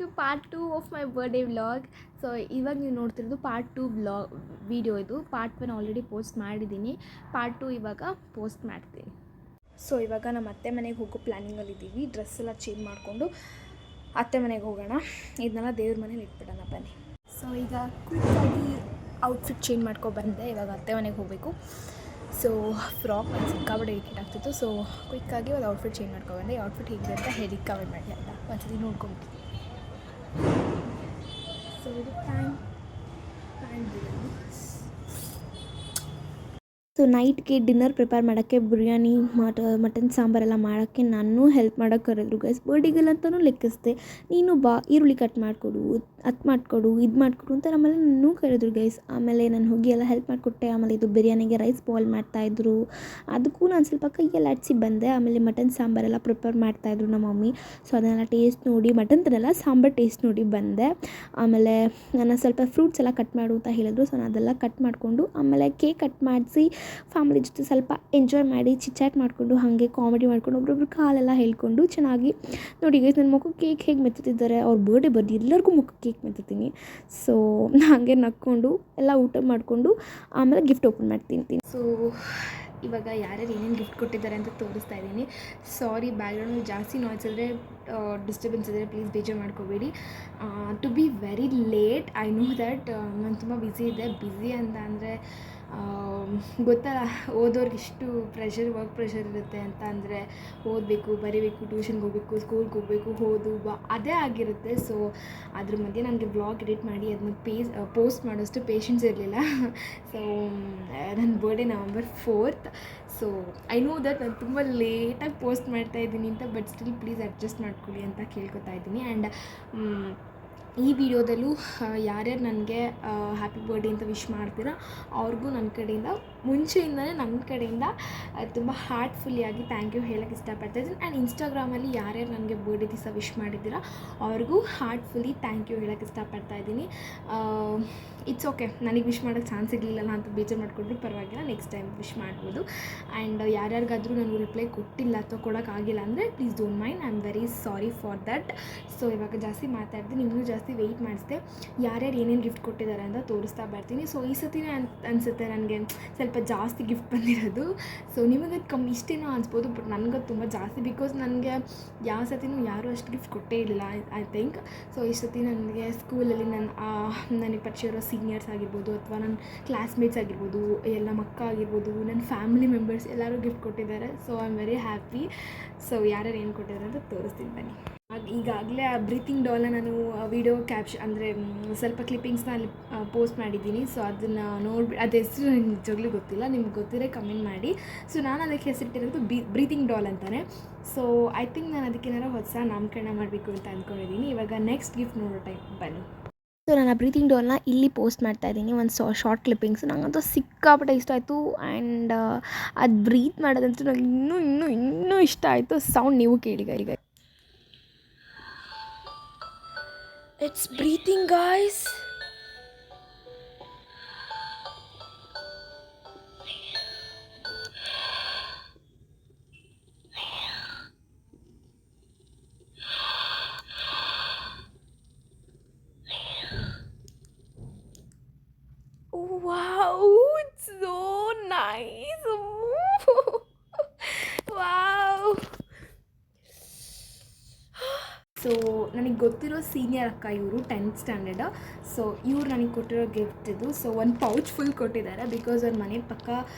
To part 2 of my birthday vlog. So ಇವಾಗ ನೀವು ನೋಡ್ತಿರೋದು ಪಾರ್ಟ್ 2 ವೀಡಿಯೋ ಇದು. ಪಾರ್ಟ್ 1 ಆಲ್ರೆಡಿ ಪೋಸ್ಟ್ ಮಾಡಿದ್ದೀನಿ, ಪಾರ್ಟ್ 2 ಇವಾಗ ಪೋಸ್ಟ್ ಮಾಡ್ತೀನಿ. ಸೊ ಇವಾಗ ನಮ್ಮ ಅತ್ತೆ ಮನೆಗೆ ಹೋಗೋ ಪ್ಲ್ಯಾನಿಂಗಲ್ಲಿದ್ದೀವಿ. ಡ್ರೆಸ್ ಎಲ್ಲ ಚೇಂಜ್ ಮಾಡಿಕೊಂಡು ಅತ್ತೆ ಮನೆಗೆ ಹೋಗೋಣ. ಇದನ್ನೆಲ್ಲ ದೇವ್ರ ಮನೇಲಿ ಇಟ್ಬಿಡೋಣ ಬನ್ನಿ. ಸೊ ಈಗ ಕ್ವಿಕ್ಕಾಗಿ ಔಟ್ಫಿಟ್ ಚೇಂಜ್ ಬಂದೆ. ಇವಾಗ ಅತ್ತೆ ಮನೆಗೆ ಹೋಗಬೇಕು. ಸೊ ಫ್ರಾಕ್ ಒಂದು ಸಿಕ್ಕಾಬಟ್ಟೆ ಇರಿಟೇಟ್ ಆಗ್ತಿತ್ತು. ಸೊ ಕ್ವಿಕ್ಕಾಗಿ ಒಂದು ಔಟ್ಫಿಟ್ ಚೇಂಜ್ ಬಂದೆ. ಈ ಔಟ್ಫಿಟ್ ಹೇಗಿದೆ ಅಂತ ಹೇಳಿ ಕಮೆಂಟ್ ಮಾಡಿ ಅಂತ ಒಂದ್ಸತಿ ನೋಡ್ಕೊಂಬಿಟ್ಟು. ಸೊ ಇದು ಪ್ಯಾನ್ ಬಿರಿಯಾನಿ. ಸೊ ನೈಟ್ಗೆ ಡಿನ್ನರ್ ಪ್ರಿಪೇರ್ ಮಾಡೋಕ್ಕೆ ಬಿರಿಯಾನಿ ಮಟನ್ ಸಾಂಬಾರೆಲ್ಲ ಮಾಡೋಕ್ಕೆ ನಾನು ಹೆಲ್ಪ್ ಮಾಡೋಕ್ಕೆ ಕರೆದ್ರು ಗೈಸ್. ಬರ್ಡೇಗಲ್ಲಂತಲೂ ಲೆಕ್ಕಿಸ್ದೆ, ನೀನು ಬಾ ಈರುಳ್ಳಿ ಕಟ್ ಮಾಡಿಕೊಡು, ಅದು ಮಾಡಿಕೊಡು, ಇದು ಮಾಡಿಕೊಡು ಅಂತ ನಮ್ಮಲ್ಲಿ ನನ್ನೂ ಕರೆದ್ರು ಗೈಸ್. ಆಮೇಲೆ ನಾನು ಹೋಗಿ ಎಲ್ಲ ಹೆಲ್ಪ್ ಮಾಡಿಕೊಟ್ಟೆ. ಆಮೇಲೆ ಇದು ಬಿರಿಯಾನಿಗೆ ರೈಸ್ ಬಾಯ್ಲ್ ಮಾಡ್ತಾಯಿದ್ರು, ಅದಕ್ಕೂ ನಾನು ಸ್ವಲ್ಪ ಕೈಯಲ್ಲಿ ಅಡಿಸಿ ಬಂದೆ. ಆಮೇಲೆ ಮಟನ್ ಸಾಂಬಾರೆಲ್ಲ ಪ್ರಿಪೇರ್ ಮಾಡ್ತಾಯಿದ್ರು ನಮ್ಮ ಮಮ್ಮಿ. ಸೊ ಅದನ್ನೆಲ್ಲ ಟೇಸ್ಟ್ ನೋಡಿ, ಮಟನ್ ತನೆಲ್ಲ ಸಾಂಬಾರು ಟೇಸ್ಟ್ ನೋಡಿ ಬಂದೆ. ಆಮೇಲೆ ನನ್ನ ಸ್ವಲ್ಪ ಫ್ರೂಟ್ಸ್ ಎಲ್ಲ ಕಟ್ ಮಾಡು ಅಂತ ಹೇಳಿದ್ರು. ಸೊ ನಾನು ಅದೆಲ್ಲ ಕಟ್ ಮಾಡಿಕೊಂಡು ಆಮೇಲೆ ಕೇಕ್ ಕಟ್ ಮಾಡಿಸಿ ಫ್ಯಾಮಿಲಿ ಜೊತೆ ಸ್ವಲ್ಪ ಎಂಜಾಯ್ ಮಾಡಿ ಚಿಟ್ಚಾಟ್ ಮಾಡಿಕೊಂಡು ಹಾಗೆ ಕಾಮಿಡಿ ಮಾಡ್ಕೊಂಡು ಒಬ್ರೊಬ್ರು ಕಾಲೆಲ್ಲ ಹೇಳ್ಕೊಂಡು ಚೆನ್ನಾಗಿ ನೋಡಿ ಗೈಸ್. ನನ್ನ ಮಗು ಕೇಕ್ ಹೇಗೆ ಮೆತ್ತುತ್ತಿದ್ದಾರೆ, ಅವ್ರ ಬರ್ಡೇ ಬರ್ದು ಎಲ್ಲರಿಗೂ ಮುಖಕ್ಕೆ ಕೇಕ್ ಮೆತ್ತುತ್ತೀನಿ. ಸೊ ಹಾಗೆ ನಕ್ಕೊಂಡು ಎಲ್ಲ ಊಟ ಮಾಡಿಕೊಂಡು ಆಮೇಲೆ ಗಿಫ್ಟ್ ಓಪನ್ ಮಾಡಿ ತಿಂತೀನಿ. ಸೊ ಇವಾಗ ಯಾರ್ಯಾರು ಏನೇನು ಗಿಫ್ಟ್ ಕೊಟ್ಟಿದ್ದಾರೆ ಅಂತ ತೋರಿಸ್ತಾ ಇದ್ದೀನಿ. ಸಾರಿ ಬ್ಯಾಕ್ಗ್ರೌಂಡ್ ಜಾಸ್ತಿ ನಾಯ್ಸ್ ಇದ್ದರೆ, ಡಿಸ್ಟರ್ಬೆನ್ಸ್ ಇದ್ದರೆ ಪ್ಲೀಸ್ ಬೇಜಾರು ಮಾಡ್ಕೋಬೇಡಿ. To be very late, I know that ನಾನು ತುಂಬ ಬ್ಯುಸಿ ಇದ್ದೆ. ಬ್ಯುಸಿ ಅಂತ ಅಂದರೆ ಗೊತ್ತಲ್ಲ, ಓದೋರ್ಗೆ ಇಷ್ಟು ವರ್ಕ್ ಪ್ರೆಷರ್ ಇರುತ್ತೆ ಅಂತ. ಅಂದರೆ ಓದಬೇಕು, ಬರೀಬೇಕು, ಟ್ಯೂಷನ್ಗೆ ಹೋಗಬೇಕು, ಸ್ಕೂಲ್ಗೆ ಹೋಗಬೇಕು, ಅದೇ ಆಗಿರುತ್ತೆ. ಸೊ ಅದ್ರ ಮಧ್ಯೆ ನನಗೆ ವ್ಲಾಗ್ ಎಡಿಟ್ ಮಾಡಿ ಅದನ್ನ ಪೋಸ್ಟ್ ಮಾಡೋಷ್ಟು ಪೇಷನ್ಸ್ ಇರಲಿಲ್ಲ. ಸೊ ನನ್ನ birthday November 4th. So I know that ನಾನು ತುಂಬ ಲೇಟಾಗಿ ಪೋಸ್ಟ್ ಮಾಡ್ತಾಯಿದ್ದೀನಿ ಅಂತ, ಬಟ್ ಸ್ಟಿಲ್ ಪ್ಲೀಸ್ ಅಡ್ಜಸ್ಟ್ ಮಾಡ್ಕೊಳ್ಳಿ ಅಂತ ಕೇಳ್ಕೊತಾ ಇದ್ದೀನಿ. ಆ್ಯಂಡ್ ಈ ವಿಡಿಯೋದಲ್ಲೂ ಯಾರ್ಯಾರು ನನಗೆ ಹ್ಯಾಪಿ ಬರ್ಡೇ ಅಂತ ವಿಶ್ ಮಾಡ್ತೀರಾ ಅವ್ರಿಗೂ ನನ್ನ ಕಡೆಯಿಂದ ಮುಂಚೆಯಿಂದಲೇ ನನ್ನ ಕಡೆಯಿಂದ ತುಂಬ ಹಾರ್ಟ್ಫುಲ್ಲಿಯಾಗಿ ಥ್ಯಾಂಕ್ ಯು ಹೇಳೋಕ್ಕೆ ಇಷ್ಟಪಡ್ತಾಯಿದ್ದೀನಿ. ಆ್ಯಂಡ್ ಇನ್ಸ್ಟಾಗ್ರಾಮಲ್ಲಿ ಯಾರ್ಯಾರು ನನಗೆ ಬರ್ಡೇ ದಿವಸ ವಿಶ್ ಮಾಡಿದ್ದೀರಾ ಅವ್ರಿಗೂ ಹಾರ್ಟ್ಫುಲ್ಲಿ ಥ್ಯಾಂಕ್ ಯು ಹೇಳೋಕ್ಕೆ ಇಷ್ಟಪಡ್ತಾಯಿದ್ದೀನಿ. ಇಟ್ಸ್ ಓಕೆ, ನನಗೆ ವಿಶ್ ಮಾಡೋಕ್ಕೆ ಚಾನ್ಸ್ ಸಿಗಲಿಲ್ಲ ಅಂತ ಬೇಜಾರು ಮಾಡಿಕೊಂಡ್ರು ಪರವಾಗಿಲ್ಲ, ನೆಕ್ಸ್ಟ್ ಟೈಮ್ ವಿಶ್ ಮಾಡ್ಬೋದು. ಆ್ಯಂಡ್ ಯಾರ್ಯಾರಿಗಾದರೂ ನಾನು ರಿಪ್ಲೈ ಕೊಟ್ಟಿಲ್ಲ ಅಥವಾ ಕೊಡೋಕ್ಕಾಗಿಲ್ಲ ಅಂದರೆ please don't mind, I am very sorry for that. So ಇವಾಗ ಜಾಸ್ತಿ ಮಾತಾಡಿದೆ, ನಿಮಗೂ ಜಾಸ್ತಿ ವೆಯ್ಟ್ ಮಾಡಿಸ್ದೆ. ಯಾರ್ಯಾರು ಏನೇನು ಗಿಫ್ಟ್ ಕೊಟ್ಟಿದ್ದಾರೆ ಅಂತ ತೋರಿಸ್ತಾ ಬರ್ತೀನಿ. ಸೊ ಈ ಸತಿನೇ ಅನಿಸುತ್ತೆ ನನಗೆ ಸ್ವಲ್ಪ ಜಾಸ್ತಿ ಗಿಫ್ಟ್ ಬಂದಿರೋದು. ಸೊ ನಿಮಗೆ ಇಷ್ಟೇನೋ ಅನಿಸ್ಬೋದು, ಬಟ್ ನನಗೆ ತುಂಬ ಜಾಸ್ತಿ, ಬಿಕಾಸ್ ನನಗೆ ಯಾವ ಸತಿನೂ ಯಾರೂ ಅಷ್ಟು ಗಿಫ್ಟ್ ಕೊಟ್ಟೇ ಇಲ್ಲ ಐ ಥಿಂಕ್. ಸೊ ಈ ಸತಿ ನನಗೆ ಸ್ಕೂಲಲ್ಲಿ ನನಗೆ ಪರಿಚಯ ಇರೋ ಸೀನಿಯರ್ಸ್ ಆಗಿರ್ಬೋದು ಅಥವಾ ನನ್ನ ಕ್ಲಾಸ್ಮೇಟ್ಸ್ ಆಗಿರ್ಬೋದು, ಎಲ್ಲ ಮಕ್ಕ ಆಗಿರ್ಬೋದು, ನನ್ನ ಫ್ಯಾಮಿಲಿ ಮೆಂಬರ್ಸ್ ಎಲ್ಲರೂ ಗಿಫ್ಟ್ ಕೊಟ್ಟಿದ್ದಾರೆ. So I am very happy. So ಯಾರ್ಯಾರು ಏನು ಕೊಟ್ಟಿದ್ದಾರೆ ಅಂತ ತೋರಿಸ್ತೀನಿ ಬನ್ನಿ. ಈಗಾಗಲೇ ಆ ಬ್ರೀತಿಂಗ್ ಡಾಲ್ನ ನಾನು ವಿಡಿಯೋ ಅಂದರೆ ಸ್ವಲ್ಪ ಕ್ಲಿಪ್ಪಿಂಗ್ಸ್ನ ಅಲ್ಲಿ ಪೋಸ್ಟ್ ಮಾಡಿದ್ದೀನಿ. ಸೊ ಅದನ್ನು ಅದು ಹೆಸರು ನನಗೆ ನಿಜವಾಗ್ಲೂ ಗೊತ್ತಿಲ್ಲ, ನಿಮ್ಗೆ ಗೊತ್ತಿರೋ ಕಮೆಂಟ್ ಮಾಡಿ. ಸೊ ನಾನು ಅದಕ್ಕೆ ಹೆಸರಿಟ್ಟಿರೋದು ಬ್ರೀತಿಂಗ್ ಡಾಲ್ ಅಂತಾನೆ. ಸೊ ಐ ಥಿಂಕ್ ನಾನು ಅದಕ್ಕೇನಾರು ಹೊಸ ನಾಮಕರಣ ಮಾಡಬೇಕು ಅಂತ ಅಂದ್ಕೊಂಡಿದ್ದೀನಿ. ಇವಾಗ ನೆಕ್ಸ್ಟ್ ಗಿಫ್ಟ್ ನೋಡೋ ಟೈಮ್ ಬನ್ನಿ. ಸೊ ನಾನು ಆ ಬ್ರೀತಿಂಗ್ ಡಾಲ್ನ ಇಲ್ಲಿ ಪೋಸ್ಟ್ ಮಾಡ್ತಾಯಿದ್ದೀನಿ, ಒಂದು ಶಾರ್ಟ್ ಕ್ಲಿಪ್ಪಿಂಗ್ಸ್. ನನಗಂತೂ ಸಿಕ್ಕಾಪಟ್ಟೆ ಇಷ್ಟ ಆಯಿತು. ಆ್ಯಂಡ್ ಅದು ಬ್ರೀತ್ ಮಾಡೋದಂತೂ ನನಗೆ ಇನ್ನೂ ಇಷ್ಟ ಆಯಿತು. ಸೌಂಡ್ ನೀವು ಕೇಳಿ ಈಗ. It's breathing, guys. Wow, it's so nice. Wow. So ನನಗೆ ಗೊತ್ತಿರೋ ಸೀನಿಯರ್ ಅಕ್ಕ ಇವರು, 10th ಸ್ಟ್ಯಾಂಡರ್ಡ್. ಸೊ ಇವ್ರು ನನಗೆ ಕೊಟ್ಟಿರೋ ಗಿಫ್ಟ್ ಇದು. ಸೊ ಒಂದು ಪೌಚ್ ಫುಲ್ ಕೊಟ್ಟಿದ್ದಾರೆ, ಬಿಕಾಸ್ ಅವ್ರ ಮನೆ ಪಕ್ಕ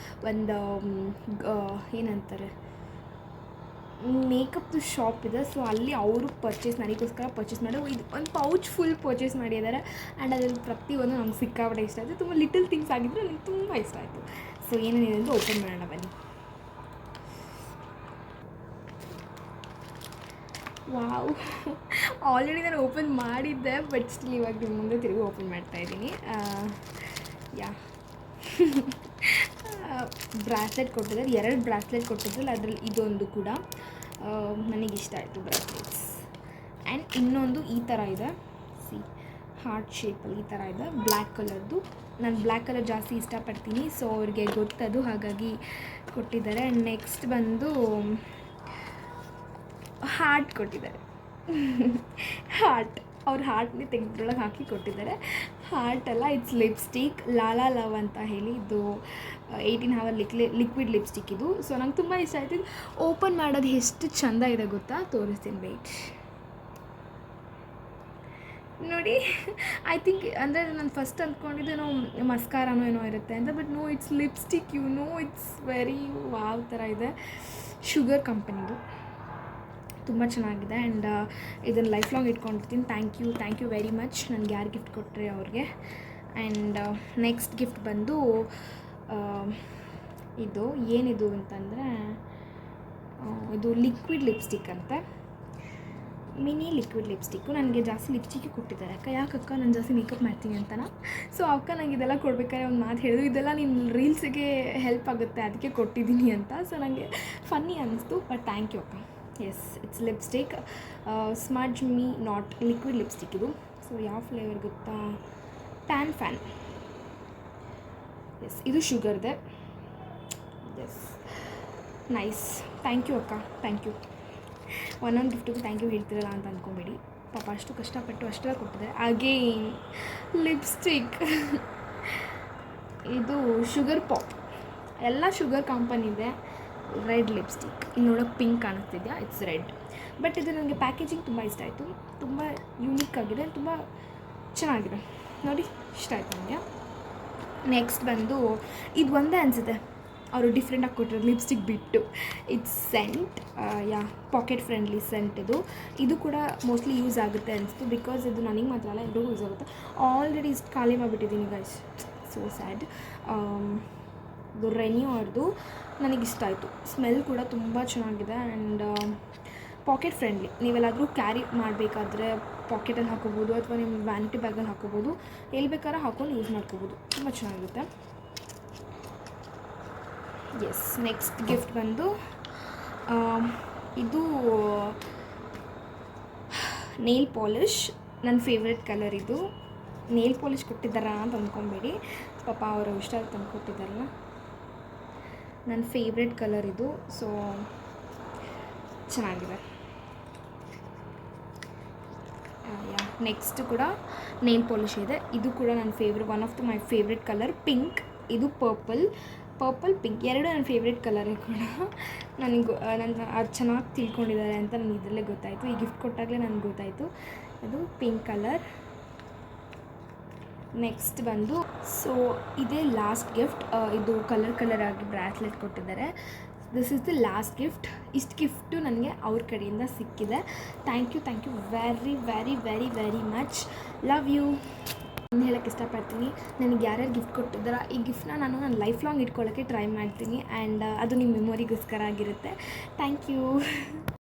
ಒಂದು ಏನಂತಾರೆ ಮೇಕಪ್ದು ಶಾಪ್ ಇದೆ. ಸೊ ಅಲ್ಲಿ ಅವರು ನನಗೋಸ್ಕರ ಪರ್ಚೇಸ್ ಮಾಡಿ ಇದು ಒಂದು ಪೌಚ್ ಫುಲ್ ಪರ್ಚೇಸ್ ಮಾಡಿದ್ದಾರೆ. ಆ್ಯಂಡ್ ಅದರಲ್ಲಿ ಪ್ರತಿಯೊಂದು ನಮ್ಗೆ ಸಿಕ್ಕಾಪಟ್ಟೆ ಇಷ್ಟ ಆಯಿತು. ತುಂಬ ಲಿಟಲ್ ಥಿಂಗ್ಸ್ ಆಗಿದ್ದರೆ ನನಗೆ ತುಂಬ ಇಷ್ಟ ಆಯಿತು. ಸೊ ಏನೇನಿದೆ ಅಂತ ಓಪನ್ ಮಾಡೋಣ ಬನ್ನಿ. ವಾವ್, ಆಲ್ರೆಡಿ ನಾನು ಓಪನ್ ಮಾಡಿದ್ದೆ, ಬಟ್ ಸ್ಟಿಲ್ ಇವಾಗ ನಿಮ್ಮ ಮುಂದೆ ತಿರುಗಿ ಓಪನ್ ಮಾಡ್ತಾಯಿದ್ದೀನಿ. ಬ್ರಾಸ್ಲೆಟ್ ಕೊಟ್ಟಿದ್ದಾರೆ, 2 ಬ್ರಾಸ್ಲೆಟ್ ಕೊಟ್ಟಿದ್ರಲ್ಲ, ಅದರಲ್ಲಿ ಇದೊಂದು ಕೂಡ ನನಗಿಷ್ಟ ಆಯಿತು ಬ್ರಾಸ್ಲೆಟ್ಸ್. ಆ್ಯಂಡ್ ಇನ್ನೊಂದು ಈ ಥರ ಇದೆ, ಹಾರ್ಟ್ ಶೇಪಲ್ಲಿ ಈ ಥರ ಇದೆ, ಬ್ಲ್ಯಾಕ್ ಕಲರ್ದು. ನಾನು ಬ್ಲ್ಯಾಕ್ ಕಲರ್ ಜಾಸ್ತಿ ಇಷ್ಟಪಡ್ತೀನಿ. ಸೊ ಅವ್ರಿಗೆ ಗೊತ್ತದು, ಹಾಗಾಗಿ ಕೊಟ್ಟಿದ್ದಾರೆ. ಆ್ಯಂಡ್ ನೆಕ್ಸ್ಟ್ ಬಂದು ಹಾರ್ಟ್ ಕೊಟ್ಟಿದ್ದಾರೆ. ಹಾರ್ಟ್ ಅವ್ರ ಹಾರ್ಟ್ನೇ ತೆಗೆದ್ರೊಳಗೆ ಹಾಕಿ ಕೊಟ್ಟಿದ್ದಾರೆ. ಹಾರ್ಟಲ್ಲ, ಇಟ್ಸ್ ಲಿಪ್ಸ್ಟಿಕ್ ಲಾಲಾ ಲವ್ ಅಂತ ಹೇಳಿ. ಇದು 18 ಹವರ್ ಲಿಕ್ವಿಡ್ ಲಿಪ್ಸ್ಟಿಕ್ ಇದು. ಸೊ ನಂಗೆ ತುಂಬ ಇಷ್ಟ ಆಯ್ತು. ಇದು ಓಪನ್ ಮಾಡೋದು ಎಷ್ಟು ಚೆಂದ ಇದೆ ಗೊತ್ತಾ, ತೋರಿಸ್ತೀನಿ ವೆಯ್ಟ್ ನೋಡಿ. ಐ ಥಿಂಕ್ ಅಂದರೆ ನಾನು ಫಸ್ಟ್ ಅಂದ್ಕೊಂಡಿದ್ದೇನೋ ಮಸ್ಕಾರನೋ ಏನೋ ಇರುತ್ತೆ ಅಂತ, but no, it's lipstick. It's very wow ಥರ ಇದೆ. ಶುಗರ್ ಕಂಪನಿದು, ತುಂಬ ಚೆನ್ನಾಗಿದೆ. ಆ್ಯಂಡ್ ಇದನ್ನು ಲೈಫ್ ಲಾಂಗ್ ಇಟ್ಕೊಂಡಿರ್ತೀನಿ. ಥ್ಯಾಂಕ್ ಯು ವೆರಿ ಮಚ್ ನನಗೆ ಯಾರು ಗಿಫ್ಟ್ ಕೊಟ್ಟರೆ ಅವ್ರಿಗೆ. ಆ್ಯಂಡ್ ನೆಕ್ಸ್ಟ್ ಗಿಫ್ಟ್ ಬಂದು ಇದು ಏನಿದು ಅಂತಂದರೆ, ಇದು ಲಿಕ್ವಿಡ್ ಲಿಪ್ಸ್ಟಿಕ್ ಅಂತೆ, ಮಿನಿ ಲಿಕ್ವಿಡ್ ಲಿಪ್ಸ್ಟಿಕ್ಕು. ನನಗೆ ಜಾಸ್ತಿ ಲಿಪ್ಸ್ಟಿಕ್ಕು ಕೊಟ್ಟಿದ್ದಾರೆ. ಯಾಕಕ್ಕ ನಾನು ಜಾಸ್ತಿ ಮೇಕಪ್ ಮಾಡ್ತೀನಿ ಅಂತನಾ. ಸೊ ಅಕ್ಕ ನಂಗೆ ಇದೆಲ್ಲ ಕೊಡ್ಬೇಕಾದ್ರೆ ಒಂದು ಮಾತು ಹೇಳಿದ್ರು, ಇದೆಲ್ಲ ನಿನ್ನ ರೀಲ್ಸಿಗೆ ಹೆಲ್ಪ್ ಆಗುತ್ತೆ ಅದಕ್ಕೆ ಕೊಟ್ಟಿದ್ದೀನಿ ಅಂತ. ಸೊ ನನಗೆ ಫನ್ನಿ ಅನ್ನಿಸ್ತು, ಬಟ್ ಥ್ಯಾಂಕ್ ಯು ಅಕ್ಕ. Yes, it's lipstick smudge me not liquid lipstick ಇದು. ಸೊ ಯಾವ ಫ್ಲೇವರ್ ಗೊತ್ತಾ, ಟ್ಯಾನ್ ಫ್ಯಾನ್. ಎಸ್, ಇದು ಶುಗರ್ದೆ. Yes, nice. ಥ್ಯಾಂಕ್ ಯು ಅಕ್ಕ, ಥ್ಯಾಂಕ್ ಯು. ಒಂದೊಂದು ಗಿಫ್ಟಿಗೂ ಥ್ಯಾಂಕ್ ಯು ಹೇಳ್ತಿರಲ್ಲ ಅಂತ ಅಂದ್ಕೊಬೇಡಿ. ಪಾಪ ಅಷ್ಟು ಕಷ್ಟಪಟ್ಟು ಅಷ್ಟೆಲ್ಲ ಕೊಟ್ಟಿದ್ದಾರೆ. ಅಗೇನ್ ಲಿಪ್ಸ್ಟಿಕ್ ಇದು ಶುಗರ್ ಪಾಪ್, ಎಲ್ಲ ಶುಗರ್ ಕಂಪನಿದೆ. ರೆಡ್ ಲಿಪ್ಸ್ಟಿಕ್, ಇಲ್ಲಿ ನೋಡೋಕೆ ಪಿಂಕ್ ಕಾಣಿಸ್ತಿದೆಯಾ, ಇಟ್ಸ್ ರೆಡ್. ಬಟ್ ಇದು ನನಗೆ ಪ್ಯಾಕೇಜಿಂಗ್ ತುಂಬ ಇಷ್ಟ ಆಯಿತು. ತುಂಬ ಯೂನಿಕ್ ಆಗಿದೆ, ತುಂಬ ಚೆನ್ನಾಗಿದೆ ನೋಡಿ, ಇಷ್ಟ ಆಯಿತು ನನಗೆ. ನೆಕ್ಸ್ಟ್ ಬಂದು ಇದು ಒಂದೇ ಅನಿಸುತ್ತೆ ಅವರು ಡಿಫ್ರೆಂಟಾಗಿ ಕೊಟ್ಟಿರೋದು ಲಿಪ್ಸ್ಟಿಕ್ ಬಿಟ್ಟು. It's scent, pocket friendly scent ಇದು ಕೂಡ ಮೋಸ್ಟ್ಲಿ ಯೂಸ್ ಆಗುತ್ತೆ ಅನಿಸ್ತು. ಬಿಕಾಸ್ ಇದು ನನಗೆ ಮಾತ್ರ ಅಲ್ಲ, ಎಲ್ರಿಗೂ ಯೂಸ್ ಆಗುತ್ತೆ. ಆಲ್ರೆಡಿ ಇಷ್ಟು ಖಾಲಿ ಮಾಡಿಬಿಟ್ಟಿದ್ದೀನಿ ಗೈಸ್, ಸೋ ಸ್ಯಾಡ್. ಇದು ರೆನ್ಯೂ ಅವ್ರದ್ದು, ನನಗಿಷ್ಟ ಆಯಿತು. ಸ್ಮೆಲ್ ಕೂಡ ತುಂಬ ಚೆನ್ನಾಗಿದೆ. ಆ್ಯಂಡ್ ಪಾಕೆಟ್ ಫ್ರೆಂಡ್ಲಿ, ನೀವೆಲ್ಲಾದರೂ ಕ್ಯಾರಿ ಮಾಡಬೇಕಾದ್ರೆ ಪಾಕೆಟಲ್ಲಿ ಹಾಕೋಬೋದು, ಅಥವಾ ನಿಮ್ಮ ವ್ಯಾನಿಟಿ ಬ್ಯಾಗಲ್ಲಿ ಹಾಕೋಬೋದು, ಎಲ್ಲಿ ಬೇಕಾದ್ರೆ ಹಾಕೊಂಡು ಯೂಸ್ ಮಾಡ್ಕೋಬೋದು. ತುಂಬ ಚೆನ್ನಾಗಿರುತ್ತೆ. ಎಸ್, ನೆಕ್ಸ್ಟ್ ಗಿಫ್ಟ್ ಬಂದು ಇದು ನೇಲ್ ಪಾಲಿಷ್. ನನ್ನ ಫೇವ್ರೆಟ್ ಕಲರ್ ಇದು. ನೇಲ್ ಪಾಲಿಷ್ ಕೊಟ್ಟಿದ್ದಾರಾ ಅಂತ ಅಂದ್ಕೊಬೇಡಿ, ಪಾಪ ಅವರು ಇಷ್ಟ ತಂದು ಕೊಟ್ಟಿದ್ದಾರಲ್ಲ. ನನ್ನ ಫೇವ್ರೆಟ್ ಕಲರ್ ಇದು. ಸೊ ಚೆನ್ನಾಗಿದೆ. ನೆಕ್ಸ್ಟ್ ಕೂಡ ನೇಲ್ ಪಾಲಿಷ್ ಇದೆ. ಇದು ಕೂಡ ನನ್ನ one of my favourite colour, pink. ಇದು ಪರ್ಪಲ್ ಪಿಂಕ್ ಎರಡು ನನ್ನ ಫೇವ್ರೆಟ್ ಕಲರೇ ಕೂಡ. ನನಗೆ ಅದು ಚೆನ್ನಾಗಿ ತಿಳ್ಕೊಂಡಿದ್ದಾರೆ ಅಂತ ನನಗೆ ಇದರಲ್ಲೇ ಗೊತ್ತಾಯಿತು. ಈ ಗಿಫ್ಟ್ ಕೊಟ್ಟಾಗಲೇ ನನಗೆ ಗೊತ್ತಾಯಿತು ಅದು ಪಿಂಕ್ ಕಲರ್. ನೆಕ್ಸ್ಟ್ ಬಂದು ಸೊ ಇದೇ ಲಾಸ್ಟ್ ಗಿಫ್ಟ್. ಇದು ಕಲರ್ ಆಗಿ ಬ್ರಾಸ್ಲೆಟ್ ಕೊಟ್ಟಿದ್ದಾರೆ. This is the last gift. ಇಷ್ಟು ಗಿಫ್ಟು ನನಗೆ ಅವ್ರ ಕಡೆಯಿಂದ ಸಿಕ್ಕಿದೆ. Thank you very very very very much. Love you ಅಂತ ಹೇಳೋಕ್ಕೆ ಇಷ್ಟಪಡ್ತೀನಿ. ನನಗೆ ಯಾರ್ಯಾರು ಗಿಫ್ಟ್ ಕೊಟ್ಟಿದ್ದಾರೋ ಈ ಗಿಫ್ಟ್ನ ನಾನು ಲೈಫ್ ಲಾಂಗ್ ಇಟ್ಕೊಳ್ಳೋಕ್ಕೆ ಟ್ರೈ ಮಾಡ್ತೀನಿ. ಆ್ಯಂಡ್ ಅದು ನಿಮ್ಮ ಮೆಮೊರಿಗೋಸ್ಕರ ಆಗಿರುತ್ತೆ. Thank you.